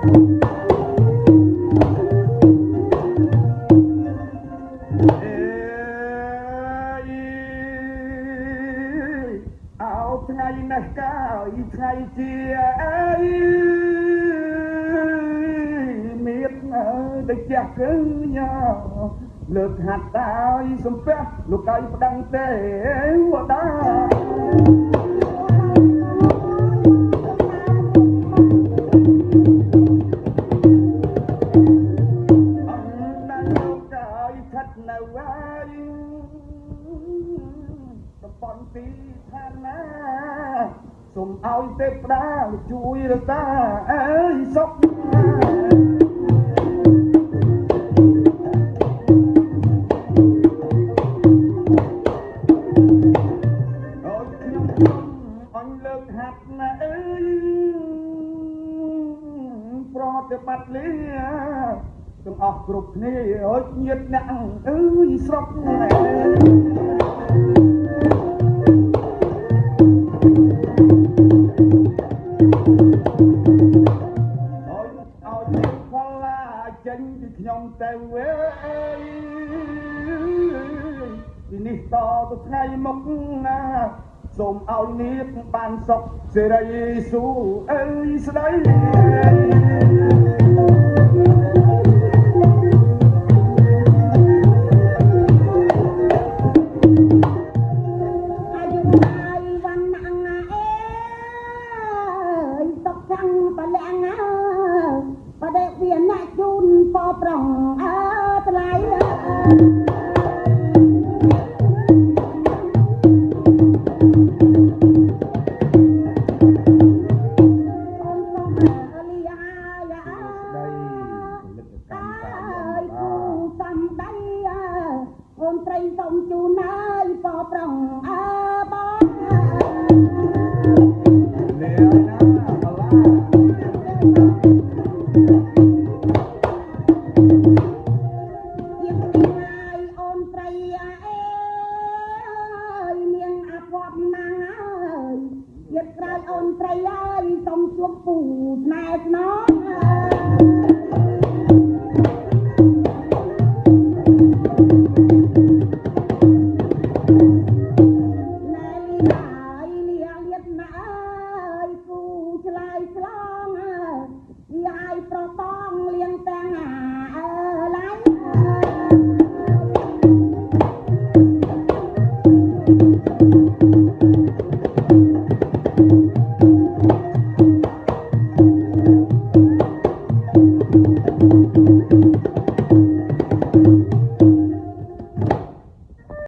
ថ្ងៃនេះកាយថ្ងៃជាមានតែចាស់គឺញ៉ាលើកហាត់ហើយសំពះលោកកាយប្តឹងទេវតានៅហើយតំបន់ទីឋានណាសូមឲ្យទេវតាជួយរក្សាអើយសុខអូយខ្ញុំអញលើកហាត់ណាអើយប្រតិបត្តិលាទាំងអស់គ្រប់គ្នាអើយញាតិអ្នកអើយស្រុកណែឲ្យផលឡាចេញពីខ្ញុំទៅអើយពីនេះតទៅថ្ងៃមុខណាសូមឲ្យនាងបានសុខសេរីសុខអើយស្ដីប្រងថ្លៃអូនត្រីសុំជូនហើយបប្រងបងនេះណាបលាអូនត្រីអើយសុំជួបពូស្នេហ៍ស្នងណែលីហើយលៀងលៀតណាអើយគូឆ្លើយឆ្លងយាយប្រតងលៀងទាំងឡាយThank you.